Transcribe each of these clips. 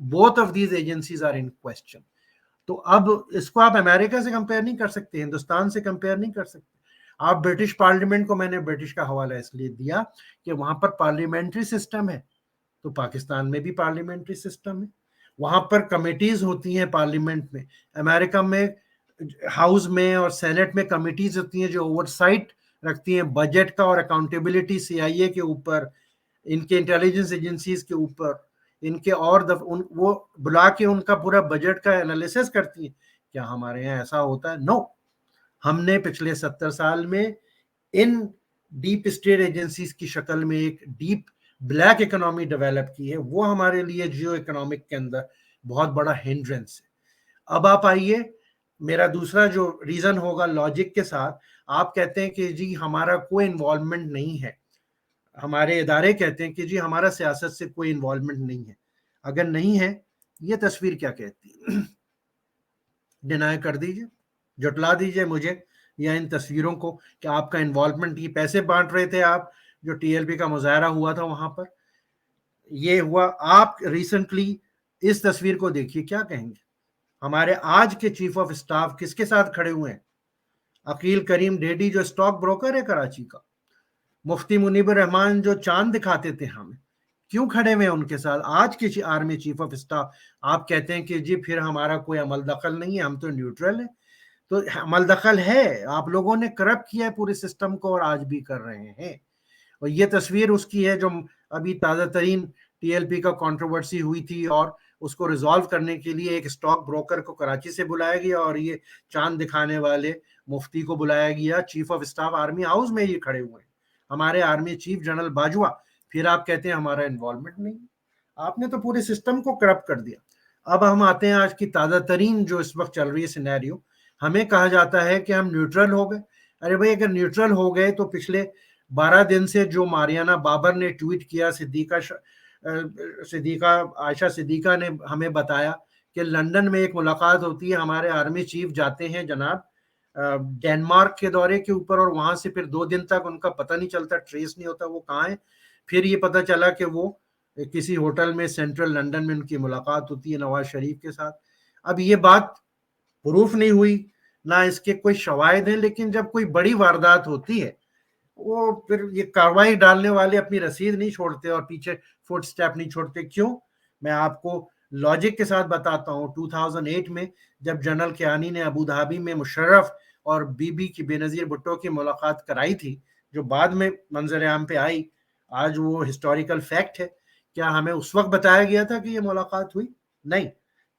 both of these agencies are in question. تو اب اس کو آپ امریکہ سے کمپیئر نہیں کر سکتے, ہندوستان سے کمپیئر نہیں کر سکتے. آپ برٹش پارلیمنٹ کو, میں نے برٹش کا حوالہ اس لیے دیا کہ وہاں پر پارلیمنٹری سسٹم ہے, تو پاکستان میں بھی پارلیمنٹری سسٹم ہے, وہاں پر کمیٹیز ہوتی ہیں پارلیمنٹ میں. امریکہ میں ہاؤس میں اور سینٹ میں کمیٹیز ہوتی ہیں جو اوور سائٹ رکھتی ہیں بجٹ کا, اور اکاؤنٹیبلٹی سی آئی اے کے اوپر, ان کے انٹیلیجنس ایجنسیز کے اوپر, ان کے اور وہ بلا کے ان کا پورا بجٹ کا انالیسس کرتی ہیں. کیا ہمارے یہاں ایسا ہوتا ہے؟ نو. ہم نے پچھلے 70 سال میں ان ڈیپ اسٹیٹ ایجنسیز کی شکل میں ایک ڈیپ بلیک اکنامی ڈیولپ کی ہے, وہ ہمارے لیے جیو اکنامک کے اندر بہت بڑا ہنڈرنس ہے. اب آپ آئیے, میرا دوسرا جو ریزن ہوگا لاجک کے ساتھ, آپ کہتے ہیں کہ جی ہمارا کوئی انوالومنٹ نہیں ہے, ہمارے ادارے کہتے ہیں کہ جی ہمارا سیاست سے کوئی انوالومنٹ نہیں ہے. اگر نہیں ہے, یہ تصویر کیا کہتی ہے؟ ڈینائی کر دیجئے, جٹلا دیجئے مجھے یا ان تصویروں کو کہ آپ کا انوالومنٹ, یہ پیسے بانٹ رہے تھے آپ, جو ٹی ایل پی کا مظاہرہ ہوا تھا وہاں پر یہ ہوا. آپ ریسنٹلی اس تصویر کو دیکھیے, کیا کہیں گے؟ ہمارے آج کے چیف آف اسٹاف کس کے ساتھ کھڑے ہوئے ہیں؟ عقیل کریم ڈیڈی جو اسٹاک بروکر ہے کراچی کا, مفتی منیب الرحمان جو چاند دکھاتے تھے ہمیں, کیوں کھڑے ہوئے ان کے ساتھ؟ آج کے آرمی چیف آف اسٹاف. آپ کہتے ہیں کہ جی پھر ہمارا کوئی عمل دخل نہیں ہے, ہم تو نیوٹرل ہیں. تو عمل دخل ہے, آپ لوگوں نے کرپٹ کیا ہے پورے سسٹم کو, اور آج بھی کر رہے ہیں. اور یہ تصویر اس کی ہے جو ابھی تازہ ترین ٹی ایل پی کا کنٹروورسی ہوئی تھی, اور اس کو ریزالو کرنے کے لیے ایک اسٹاک بروکر کو کراچی سے بلایا گیا, اور یہ چاند دکھانے والے مفتی کو بلایا گیا. Chief of staff army house میں یہ کھڑے ہوئے ہیں, ہمارے آرمی چیف جنرل باجوہ. پھر آپ کہتے ہیں ہمارا انوالومنٹ نہیں. آپ نے تو پورے سسٹم کو کرپٹ کر دیا. اب ہم آتے ہیں آج کی تازہ ترین جو اس وقت چل رہی ہے سینیریو. ہمیں کہا جاتا ہے کہ ہم نیوٹرل ہو گئے. ارے بھائی, اگر نیوٹرل ہو گئے تو پچھلے 12 دن سے جو ماریانہ بابر نے ٹویٹ کیا, عائشہ صدیقہ نے ہمیں بتایا کہ لندن میں ایک ملاقات ہوتی ہے, ہمارے آرمی چیف جاتے ہیں جناب ڈینمارک کے دورے کے اوپر, اور وہاں سے پھر 2 دن تک ان کا پتہ نہیں چلتا, ٹریس نہیں ہوتا وہ کہاں ہے. پھر یہ پتہ چلا کہ وہ کسی ہوٹل میں سینٹرل لندن میں ان کی ملاقات ہوتی ہے نواز شریف کے ساتھ. اب یہ بات پروف نہیں ہوئی, نہ اس کے کوئی شواہد ہیں, لیکن جب کوئی بڑی واردات ہوتی ہے وہ پھر یہ کاروائی ڈالنے والے اپنی رسید نہیں چھوڑتے اور پیچھے فٹ سٹیپ نہیں چھوڑتے. کیوں؟ میں آپ کو لاجک کے ساتھ بتاتا ہوں. 2008 میں جب جنرل کیانی نے ابو دھابی میں مشرف اور بی بی کی بے نظیر بھٹو کی ملاقات کرائی تھی, جو بعد میں منظر عام پہ آئی, آج وہ ہسٹوریکل فیکٹ ہے. کیا ہمیں اس وقت بتایا گیا تھا کہ یہ ملاقات ہوئی؟ نہیں.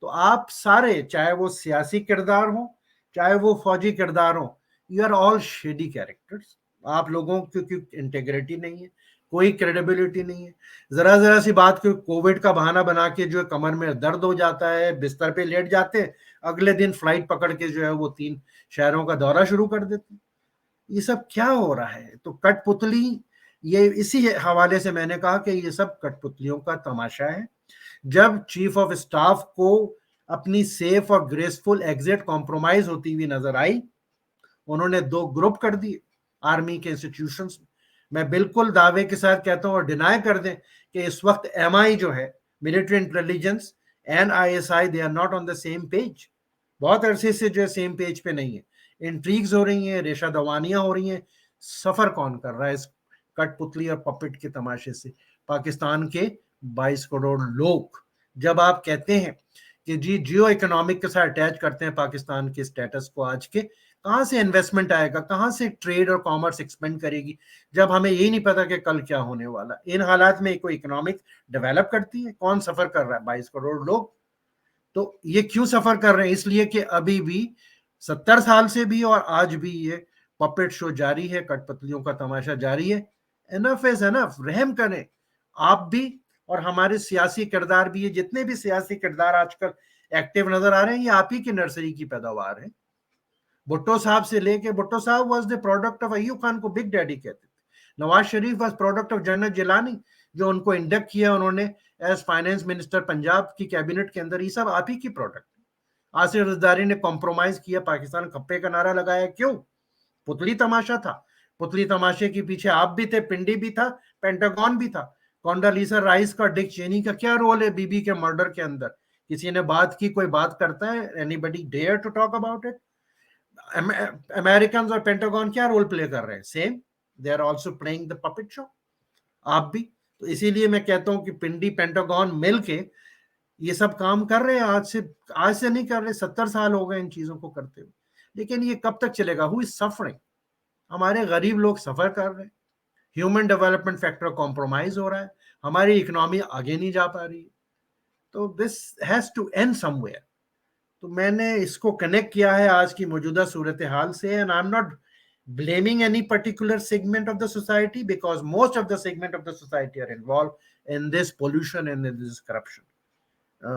تو آپ سارے, چاہے وہ سیاسی کردار ہوں چاہے وہ فوجی کردار ہوں, یو آر آل شیڈی کیریکٹرز. آپ لوگوں کی انٹیگریٹی نہیں ہے, کوئی کریڈیبلٹی نہیں ہے. ذرا سی بات کو کووڈ کا بہانہ بنا کے جو کمر میں درد ہو جاتا ہے, بستر پہ لیٹ جاتے, اگلے دن فلائٹ پکڑ کے جو ہے وہ 3 شہروں کا دورہ شروع کر دیتے. یہ سب کیا ہو رہا ہے؟ تو کٹ پتلی, یہ اسی حوالے سے میں نے کہا کہ یہ سب کٹ پتلیوں کا تماشا ہے. جب چیف آف اسٹاف کو اپنی سیف اور گریسفل ایگزٹ کمپرومائز ہوتی ہوئی نظر آئی, انہوں نے 2 گروپ کر دیے آرمی کے انسٹیٹیوشنز میں. میں بالکل دعوے کے ساتھ کہتا ہوں, اور ڈینائی کر دیں, کہ اس وقت ایم آئی جو ہے, military intelligence and I S I, they are not on the same page. بہت عرصے سے جو ہے سیم پیج پہ نہیں ہے. انٹریگز ہو رہی ہیں, ریشہ دوانیاں ہو رہی ہیں. سفر کون کر رہا ہے اس کٹ پتلی اور پپٹ کے تماشے سے؟ پاکستان کے 22 کروڑ لوگ. جب آپ کہتے ہیں کہ جی جیو اکنامک کے ساتھ اٹیچ کرتے ہیں پاکستان کے سٹیٹس کو, آج کے کہاں سے انویسٹمنٹ آئے گا, کہاں سے ٹریڈ اور کامرس ایکسپینڈ کرے گی, جب ہمیں یہی نہیں پتا کہ کل کیا ہونے والا. ان حالات میں کوئی اکنامک ڈیولپ کرتی ہے؟ کون سفر کر رہا ہے؟ 22 کروڑ لوگ. تو یہ کیوں سفر کر رہے ہیں؟ اس لیے کہ ابھی بھی 70 سال سے بھی اور آج بھی یہ پپٹ شو جاری ہے, کٹ پتلیوں کا تماشا جاری ہے. انف از انف. رحم کریں آپ بھی, اور ہمارے سیاسی کردار بھی. یہ جتنے بھی سیاسی کردار آج کل ایکٹیو نظر آ رہے ہیں, یہ آپ ہی کی نرسری کی پیداوار ہے. بھٹو صاحب سے لے کے, بھٹو صاحب was the product of Ayub Khan کو بگ ڈیڈی کہتے تھے. Nawaz Sharif was product of general Jilani, جو ان کو انڈکٹ کیا انہوں نے ایز فائنینس منسٹر پنجاب کی کیبنٹ کے اندر. یہ سب آپ ہی کی پروڈکٹ. آصف رزداری نے کمپرومائز کیا, پاکستان کپے کا نعرہ لگایا. کیوں؟ پتلی تماشا تھا. پتلی تماشے کے پیچھے آپ بھی تھے, پنڈی بھی تھا, پینٹاگون بھی تھا. کونڈالیسا رائس کا ڈک چینی کا کیا رول ہے بی کے مرڈر کے اندر؟ کسی نے بات کی، کوئی بات کرتا ہے؟ Anybody dare to talk about it? Americans اور پینٹاگون کیا رول پلے کر رہے ہیں؟ Same, they are also playing the puppet show. آپ بھی. تو اسی لیے میں کہتا ہوں کہ پنڈی پینٹاگون مل کے یہ سب کام کر رہے ہیں. آج سے نہیں کر رہے، 70 سال ہو گئے ان چیزوں کو کرتے ہوئے. لیکن یہ کب تک چلے گا؟ ہو از سفرنگ؟ ہمارے غریب لوگ سفر کر رہے ہیں، ہیومن ڈیولپمنٹ فیکٹر کمپرومائز ہو رہا ہے، ہماری اکنامی آگے نہیں جا پا رہی. تو this has to end somewhere ویئر. تو میں نے اس کو کنیکٹ کیا ہے آج کی موجودہ صورتحال سے. And I am not blaming any particular segment of the society, because most of the segment of the society are involved in this pollution and in this corruption.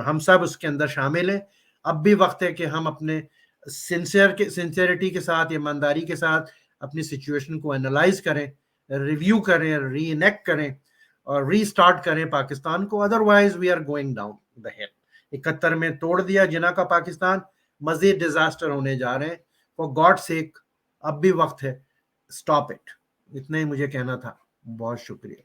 ہم سب اس کے اندر شامل ہیں. اب بھی وقت ہے کہ ہم اپنے سنسیئرٹی کے ساتھ، ایمانداری کے ساتھ اپنی سچویشن کو انالائز کریں، ریویو کریں، ری انیکٹ کریں اور ری سٹارٹ کریں پاکستان کو. Otherwise we are going down the hill. 71 میں توڑ دیا جنا کا پاکستان، مزید ڈیزاسٹر ہونے جا رہے ہیں. فار گاڈ سیک اب بھی وقت ہے، اسٹاپ اٹ. اتنا ہی مجھے کہنا تھا. بہت شکریہ.